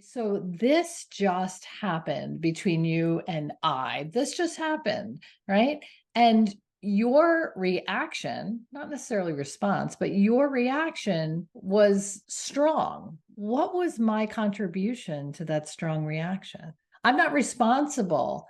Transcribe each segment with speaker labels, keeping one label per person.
Speaker 1: So this just happened between you and I. This just happened, right? And your reaction, not necessarily response, but your reaction was strong. What was my contribution to that strong reaction? I'm not responsible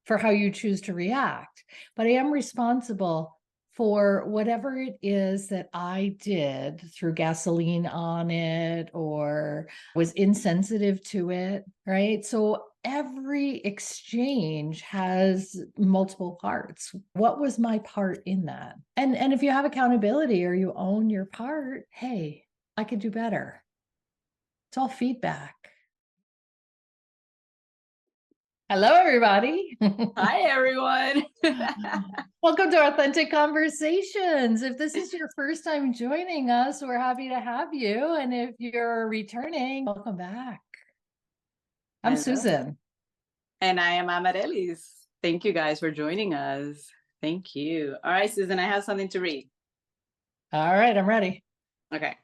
Speaker 1: for how you choose to react, but I am responsible for whatever it is that I did, threw gasoline on it or was insensitive to it, right? So every exchange has multiple parts. What was my part in that? And if you have accountability or you own your part, hey, I could do better. It's all feedback. Hello, everybody.
Speaker 2: Hi, everyone.
Speaker 1: Welcome to Authentic Conversations. If this is your first time joining us, we're happy to have you. And if you're returning, welcome back. I'm
Speaker 2: Hello.
Speaker 1: Susan.
Speaker 2: And I am Amarelis. Thank you guys for joining us. Thank you. All right, Susan, I have something to read.
Speaker 1: All right, I'm ready.
Speaker 2: Okay.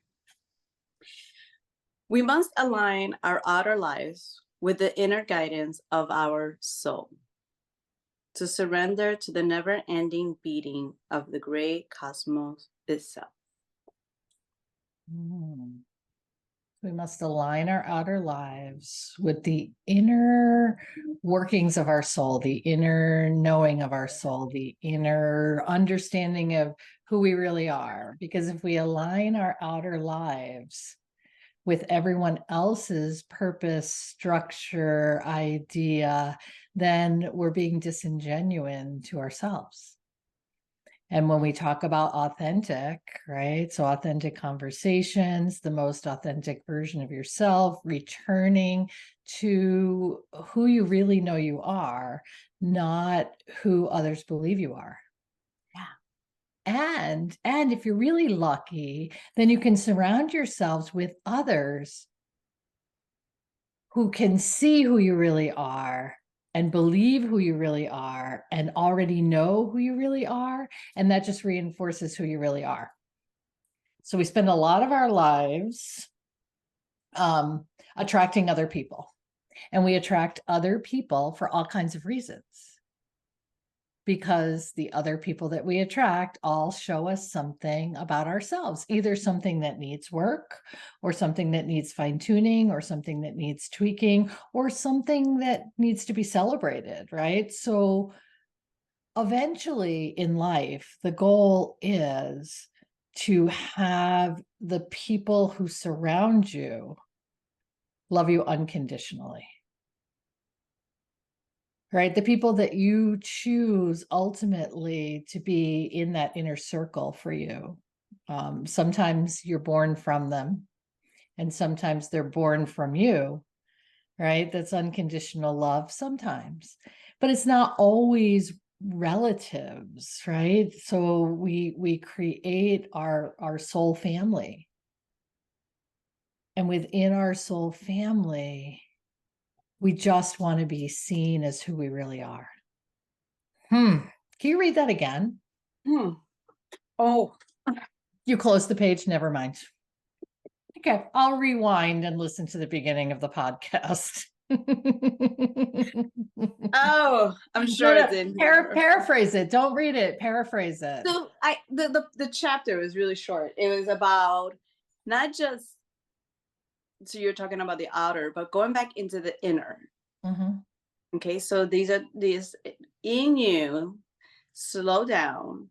Speaker 2: We must align our outer lives with the inner guidance of our soul to surrender to the never ending beating of the great cosmos itself.
Speaker 1: We must align our outer lives with the inner workings of our soul, the inner knowing of our soul, the inner understanding of who we really are. Because if we align our outer lives with everyone else's purpose, structure, idea, then we're being disingenuine to ourselves. And when we talk about authentic, right? So authentic conversations, the most authentic version of yourself, returning to who you really know you are, not who others believe you are. And if you're really lucky, then you can surround yourselves with others who can see who you really are and believe who you really are and already know who you really are. And that just reinforces who you really are. So we spend a lot of our lives attracting other people, and we attract other people for all kinds of reasons, because the other people that we attract all show us something about ourselves, either something that needs work or something that needs fine tuning or something that needs tweaking or something that needs to be celebrated, right? So eventually in life, the goal is to have the people who surround you love you unconditionally. Right? The people that you choose ultimately to be in that inner circle for you. Sometimes you're born from them, and sometimes they're born from you, right? That's unconditional love sometimes, but it's not always relatives, right? So we create our soul family. And within our soul family, we just want to be seen as who we really are. Can you read that again?
Speaker 2: Oh,
Speaker 1: You closed the page. Never mind. Okay, I'll rewind and listen to the beginning of the podcast.
Speaker 2: oh, I'm
Speaker 1: No,
Speaker 2: sure
Speaker 1: no,
Speaker 2: it's in here.
Speaker 1: paraphrase it. Don't read it. Paraphrase it.
Speaker 2: So the chapter was really short. It was about not just, so you're talking about the outer, but going back into the inner.
Speaker 1: Mhm.
Speaker 2: Okay, so these in you, slow down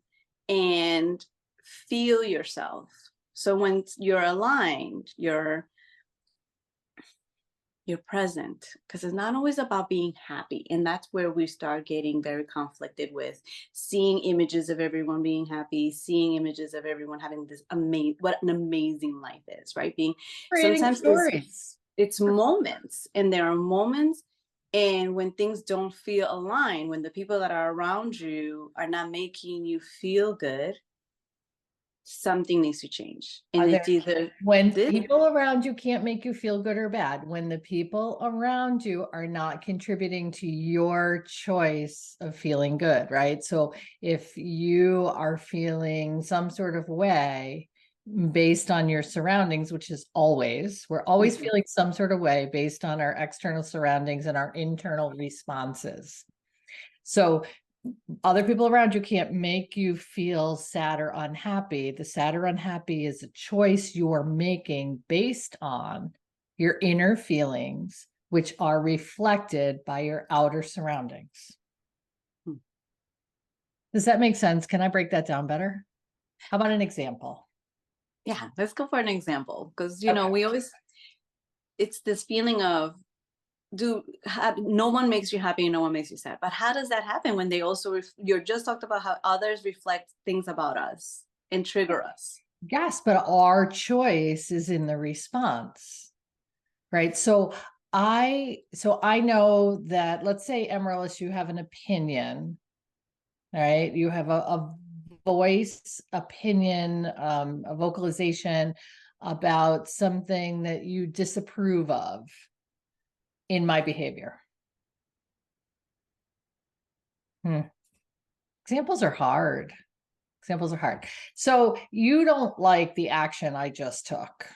Speaker 2: and feel yourself. So when you're aligned, you're present, because it's not always about being happy, and that's where we start getting very conflicted with seeing images of everyone being happy, seeing images of everyone having this amazing, what an amazing life is, right? Being
Speaker 1: Creating
Speaker 2: sometimes
Speaker 1: stories.
Speaker 2: it's moments, and there are moments, and when things don't feel aligned, when the people that are around you are not making you feel good, something needs to change,
Speaker 1: Are
Speaker 2: and
Speaker 1: there
Speaker 2: it's either
Speaker 1: when
Speaker 2: this.
Speaker 1: people around you can't make you feel good or bad, when the people around you are not contributing to your choice of feeling good, right? So if you are feeling some sort of way based on your surroundings, which is always, we're always
Speaker 2: Mhm.
Speaker 1: feeling some sort of way based on our external surroundings and our internal responses. So other people around you can't make you feel sad or unhappy. The sad or unhappy is a choice you are making based on your inner feelings, which are reflected by your outer surroundings.
Speaker 2: Hmm.
Speaker 1: Does that make sense? Can I break that down better? How about an example?
Speaker 2: Yeah, let's go for an example because
Speaker 1: Okay.
Speaker 2: we always, it's this feeling of no one makes you happy and no one makes you sad. But how does that happen when they also you're just talked about how others reflect things about us and trigger us?
Speaker 1: Yes, but our choice is in the response, right? So I know that, let's say, Amaryllis, you have an opinion, right? You have a voice, opinion, a vocalization about something that you disapprove of in my behavior. Hmm. Examples are hard. Examples are hard. So you don't like the action I just took.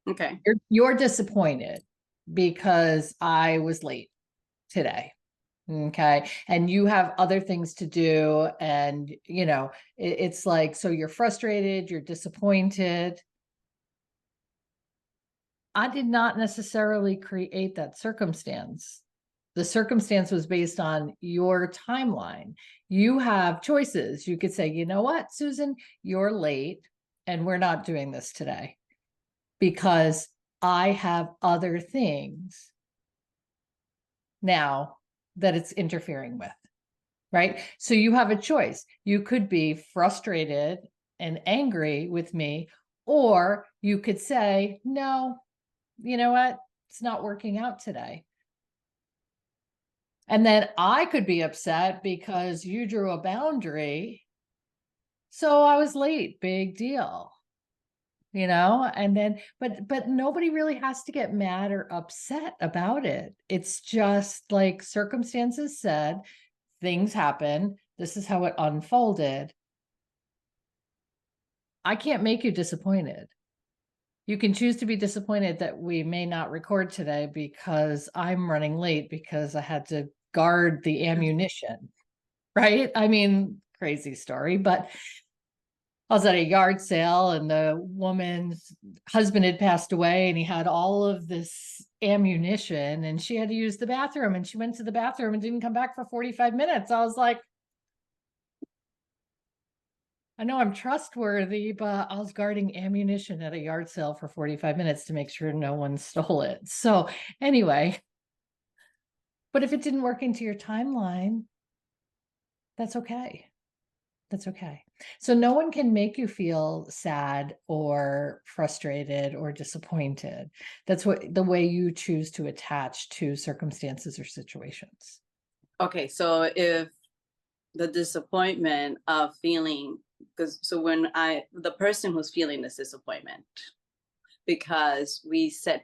Speaker 2: Okay.
Speaker 1: You're disappointed because I was late today. Okay. And you have other things to do. And, it's like, so you're frustrated, you're disappointed. I did not necessarily create that circumstance. The circumstance was based on your timeline. You have choices. You could say, you know what, Susan, you're late and we're not doing this today because I have other things now that it's interfering with. Right. So you have a choice. You could be frustrated and angry with me, or you could say, no, you know what? It's not working out today. And then I could be upset because you drew a boundary. So I was late, big deal. And then but nobody really has to get mad or upset about it. It's just like circumstances said, things happen, this is how it unfolded. I can't make you disappointed. You can choose to be disappointed that we may not record today because I'm running late because I had to guard the ammunition, right? I mean, crazy story, but I was at a yard sale and the woman's husband had passed away and he had all of this ammunition and she had to use the bathroom and she went to the bathroom and didn't come back for 45 minutes. I was like, I know I'm trustworthy, but I was guarding ammunition at a yard sale for 45 minutes to make sure no one stole it. So, anyway, but if it didn't work into your timeline, that's okay. That's okay. So, no one can make you feel sad or frustrated or disappointed. That's what the way you choose to attach to circumstances or situations.
Speaker 2: Okay. So if the disappointment of feeling, because so when the person who's feeling this disappointment, because we said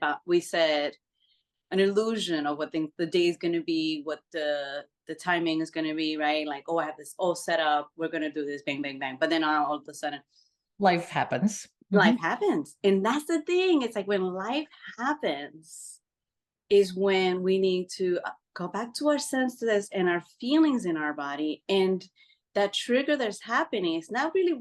Speaker 2: an illusion of what the day is going to be, what the timing is going to be, right? Like, oh, I have this all set up, we're going to do this, bang bang bang, but then all of a sudden
Speaker 1: Life happens.
Speaker 2: life
Speaker 1: Mhm.
Speaker 2: happens. And that's the thing, it's like when life happens is when we need to go back to our senses and our feelings in our body. And that trigger that's happening is not really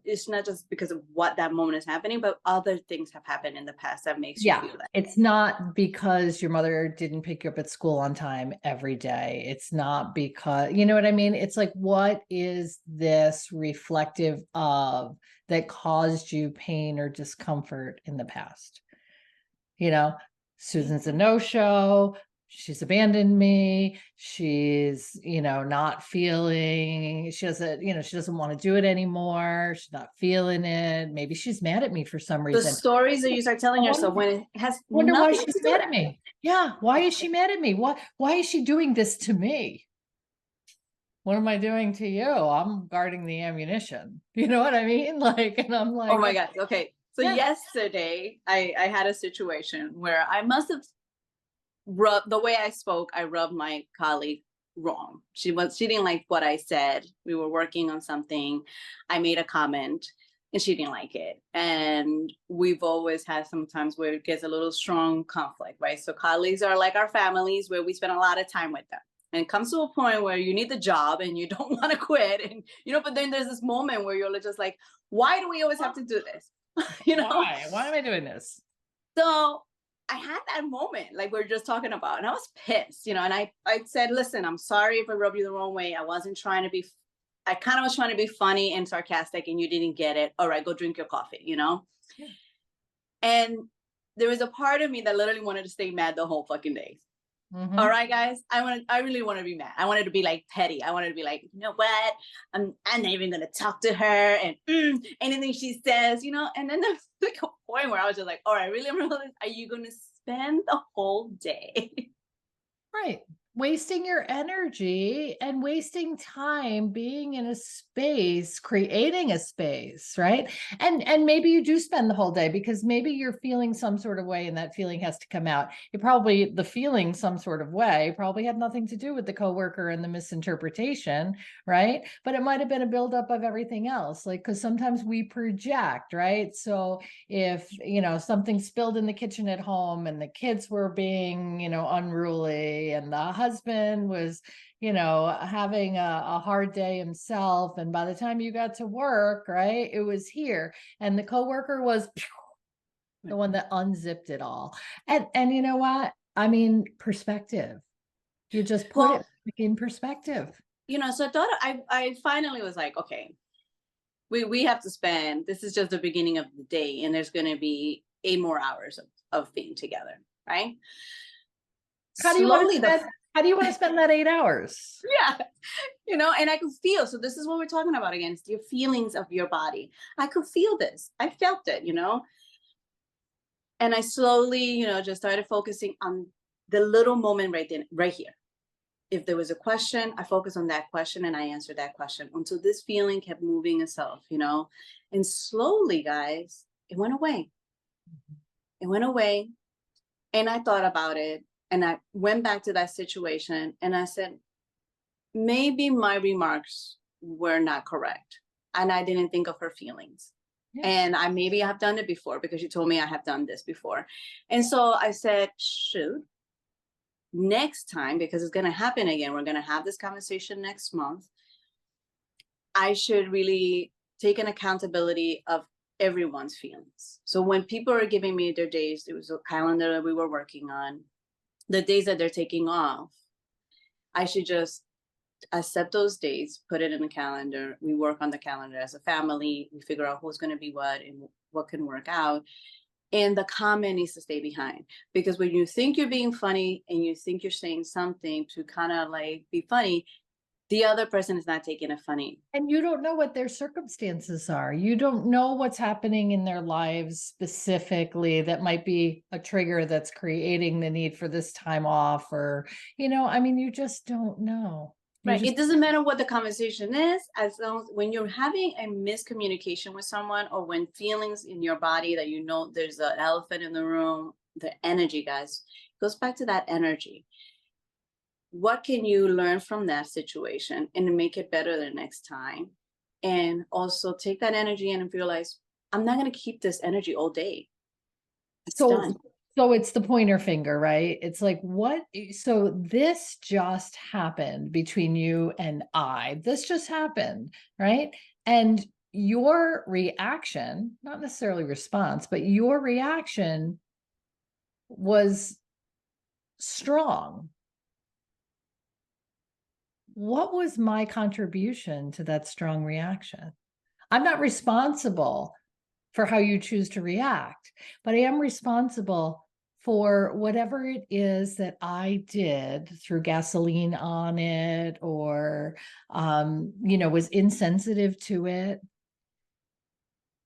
Speaker 2: it's not just because of what that moment is happening, but other things have happened in the past that makes you
Speaker 1: Yeah,
Speaker 2: feel that.
Speaker 1: it's not because your mother didn't pick you up at school on time every day. It's not because, you know what I mean? It's like, what is this reflective of that caused you pain or discomfort in the past? You know, Susan's a no-show. She's abandoned me. She's, not feeling, she doesn't want to do it anymore. She's not feeling it. Maybe she's mad at me for some
Speaker 2: The
Speaker 1: reason.
Speaker 2: stories that you start telling
Speaker 1: I
Speaker 2: yourself
Speaker 1: wonder,
Speaker 2: when it has
Speaker 1: wonder why
Speaker 2: nothing to
Speaker 1: she's
Speaker 2: do with
Speaker 1: mad at
Speaker 2: that.
Speaker 1: me. Yeah, why is she mad at me? Why is she doing this to me? What am I doing to you? I'm guarding the ammunition. You know what I mean? Like, and I'm
Speaker 2: Oh
Speaker 1: like,
Speaker 2: my God. Okay. So
Speaker 1: yeah,
Speaker 2: yesterday I had a situation where I must have rubbed the way I spoke, I rubbed my colleague wrong. She didn't like what I said. We were working on something. I made a comment. and she didn't like it. And we've always had some times where it gets a little strong conflict, right? So colleagues are like our families where we spend a lot of time with them. And it comes to a point where you need the job and you don't want to quit. And, but then there's this moment where you're just like, why do we always have to do this?
Speaker 1: Why am I doing this?
Speaker 2: So I had that moment, like we are just talking about, and I was pissed, and I said, listen, I'm sorry if I rubbed you the wrong way. I wasn't trying to be, I kind of was trying to be funny and sarcastic and you didn't get it. All right, go drink your coffee, Yeah. And there was a part of me that literally wanted to stay mad the whole fucking day.
Speaker 1: Mhm.
Speaker 2: All right, guys, I really want to be mad. I wanted to be like petty. I wanted to be like, you know what? I'm not even going to talk to her and anything she says, and then there's like a point where I was just like, all right, really, are you going to spend the whole day?
Speaker 1: Right. Wasting your energy and wasting time being in a space, creating a space, right? And maybe you do spend the whole day because maybe you're feeling some sort of way and that feeling has to come out. The feeling some sort of way probably had nothing to do with the coworker and the misinterpretation, right? But it might have been a buildup of everything else, like, because sometimes we project, right? So if, something spilled in the kitchen at home and the kids were being, unruly and the husband was, having a hard day himself. And by the time you got to work, right, it was here. And the coworker was the one that unzipped it all. And you know what? I mean, perspective. You just put it in perspective.
Speaker 2: So I thought I finally was like, okay, we have to spend, this is just the beginning of the day and there's going to be 8 more hours of being together, right?
Speaker 1: How do you want to spend that 8 hours?
Speaker 2: Yeah. And I could feel, so this is what we're talking about again, it's your feelings of your body. I could feel this. I felt it, and I slowly, just started focusing on the little moment right then, right here. If there was a question, I focused on that question and I answered that question until this feeling kept moving itself, and slowly, guys, it went away. It went away. And I thought about it and I went back to that situation and I said, maybe my remarks were not correct. And I didn't think of her feelings. Yeah. And I maybe have done it before because you told me I have done this before. And so I said, shoot, next time, because it's going to happen again, we're going to have this conversation next month. I should really take an accountability of everyone's feelings. So when people are giving me their days, there was a calendar that we were working on, the days that they're taking off, I should just accept those days, put it in the calendar. We work on the calendar as a family. We figure out who's going to be what and what can work out. And the comment needs to stay behind, because when you think you're being funny and you think you're saying something to kind of like be funny, the other person is not taking it funny.
Speaker 1: And you don't know what their circumstances are. You don't know what's happening in their lives specifically that might be a trigger that's creating the need for this time off, or, you just don't know.
Speaker 2: Right. It doesn't matter what the conversation is, as long as when you're having a miscommunication with someone, or when feelings in your body that there's an elephant in the room, the energy, guys, goes back to that energy. What can you learn from that situation and make it better the next time? And also take that energy in and realize, I'm not going to keep this energy all day. It's done.
Speaker 1: So it's the pointer finger, right? It's like, so this just happened between you and I. This just happened, right? And your reaction, not necessarily response, but your reaction was strong. What was my contribution to that strong reaction? I'm not responsible for how you choose to react, but I am responsible for whatever it is that I did, through gasoline on it, or, was insensitive to it.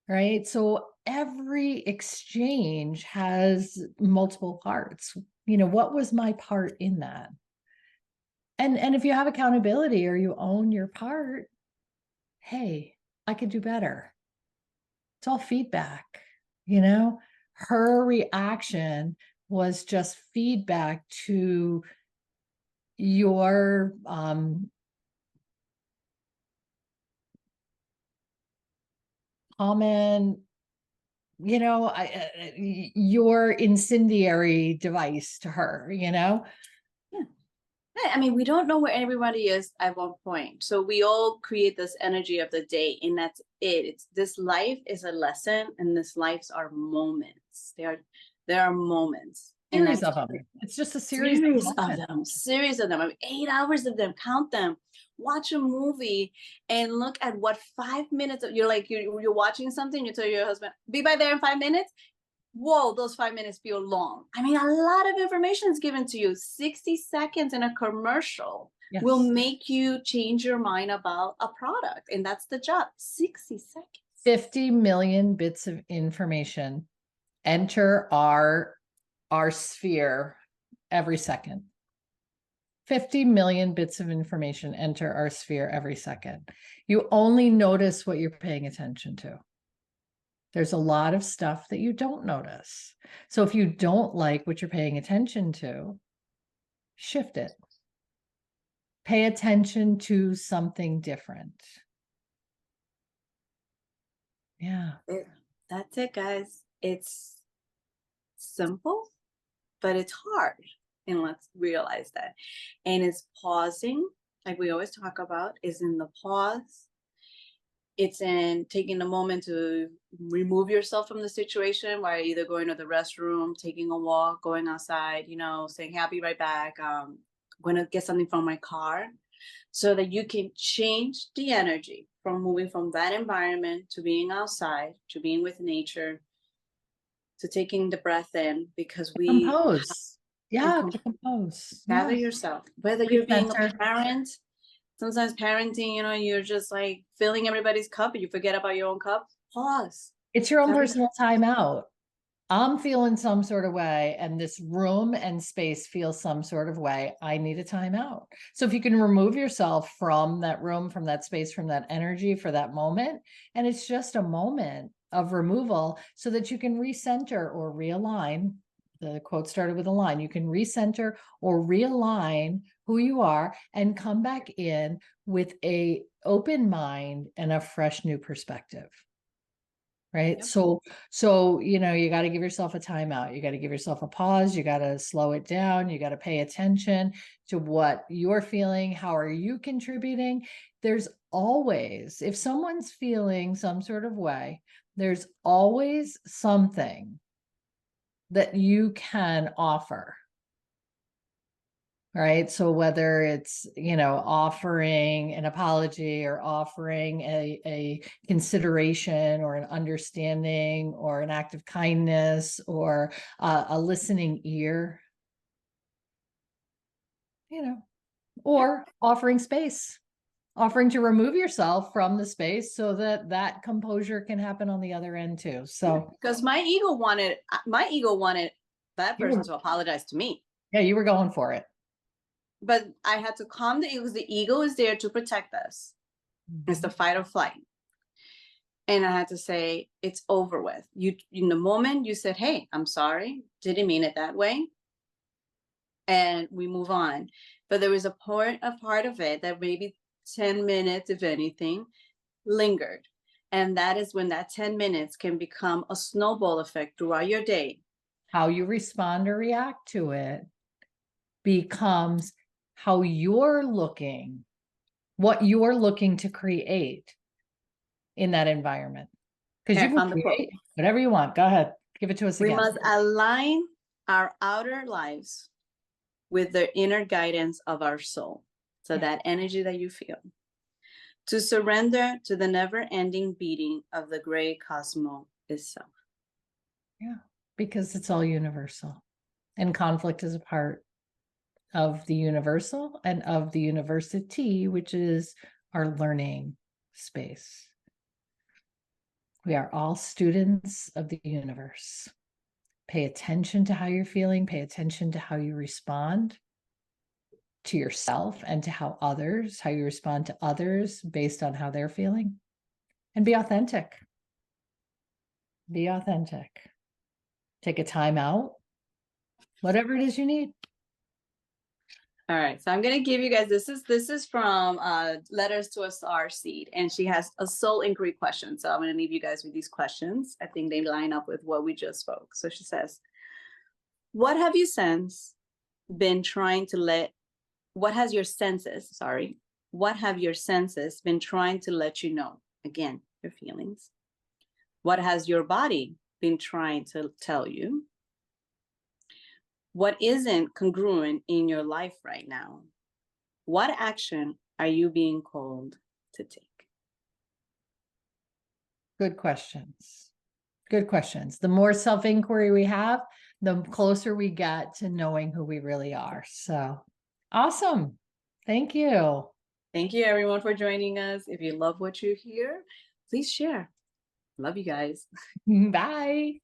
Speaker 1: Right. So every exchange has multiple parts. What was my part in that? And if you have accountability or you own your part, hey, I could do better. It's all feedback, her reaction was just feedback to your common, your incendiary device to her,
Speaker 2: Yeah, I mean, we don't know where everybody is at one point. So we all create this energy of the day, and that's it. It's this life is a lesson, and this lives are moments. There are moments. And
Speaker 1: Series
Speaker 2: that's
Speaker 1: of them. It's just a series of moments.
Speaker 2: series of them. I mean, 8 hours of them. Count them. Watch a movie and look at what 5 minutes of you're like you're watching something. You tell your husband, "Be by there in 5 minutes." Whoa, those 5 minutes feel long. I mean, a lot of information is given to you. 60 seconds in a commercial will
Speaker 1: Yes.
Speaker 2: make you change your mind about a product. And that's the job. 60 seconds.
Speaker 1: 50 million bits of information enter our sphere every second. 50 million bits of information enter our sphere every second. You only notice what you're paying attention to. There's a lot of stuff that you don't notice. So if you don't like what you're paying attention to, shift it. Pay attention to something different. Yeah.
Speaker 2: That's it, guys. It's simple, but it's hard. And let's realize that. And it's pausing, like we always talk about, is in the pause. It's in taking a moment to remove yourself from the situation while either going to the restroom, taking a walk, going outside, saying, "Hey, I'll be right back. Going to get something from my car," so that you can change the energy from moving from that environment to being outside, to being with nature, to taking the breath in, because we
Speaker 1: Compose. Yeah,
Speaker 2: and
Speaker 1: to compose.
Speaker 2: gather
Speaker 1: Yeah.
Speaker 2: yourself, whether you're being a
Speaker 1: Recenter.
Speaker 2: parent. Sometimes parenting, you're just like filling everybody's cup and you forget about your own cup. Pause.
Speaker 1: It's your own
Speaker 2: Gather
Speaker 1: personal timeout. I'm feeling some sort of way, and this room and space feels some sort of way. I need a timeout. So if you can remove yourself from that room, from that space, from that energy for that moment, and it's just a moment of removal so that you can recenter or realign. The quote started with a line. You can recenter or realign who you are and come back in with a open mind and a fresh new perspective. Right.
Speaker 2: Yep.
Speaker 1: So, you got to give yourself a timeout. You got to give yourself a pause. You got to slow it down. You got to pay attention to what you're feeling. How are you contributing? There's always, if someone's feeling some sort of way, there's always something that you can offer. Right. So whether it's, offering an apology or offering a consideration or an understanding or an act of kindness or a listening ear, or offering space, offering to remove yourself from the space so that that composure can happen on the other end too. So
Speaker 2: Because my ego wanted that
Speaker 1: you
Speaker 2: person
Speaker 1: were,
Speaker 2: to apologize to me.
Speaker 1: yeah, you were going for it.
Speaker 2: But I had to calm the ego, because the ego is there to protect us. It's the fight or flight. And I had to say, it's over with. You, in the moment you said, "Hey, I'm sorry, didn't mean it that way," and we move on. But there was a part of it that maybe 10 minutes, if anything, lingered. And that is when that 10 minutes can become a snowball effect throughout your day.
Speaker 1: How you respond or react to it becomes how you're looking, what you're looking to create in that environment. Because you
Speaker 2: Here, I
Speaker 1: can
Speaker 2: found the quote.
Speaker 1: create whatever you want. Go ahead. Give it to us
Speaker 2: We
Speaker 1: again.
Speaker 2: must align our outer lives with the inner guidance of our soul. So
Speaker 1: Yeah.
Speaker 2: that energy that you feel, to surrender to the never-ending beating of the great cosmos itself.
Speaker 1: Yeah. Because it's all universal. And conflict is a part of the universal and of the university, which is our learning space. We are all students of the universe. Pay attention to how you're feeling, pay attention to how you respond to yourself and to how you respond to others based on how they're feeling. And be authentic. Be authentic. Take a time out, whatever it is you need.
Speaker 2: All right, so I'm gonna give you guys this is from Letters to a Star Seed, and she has a soul inquiry question. So I'm gonna leave you guys with these questions. I think they line up with what we just spoke. So she says, "What have you since been trying to let? What has your senses? Sorry, what have your senses been trying to let you know? Again, your feelings. What has your body been trying to tell you? What isn't congruent in your life right now? What action are you being called to take?"
Speaker 1: Good questions. Good questions. The more self-inquiry we have, the closer we get to knowing who we really are. So awesome. Thank you.
Speaker 2: Thank you, everyone, for joining us. If you love what you hear, please share. Love you guys.
Speaker 1: Bye.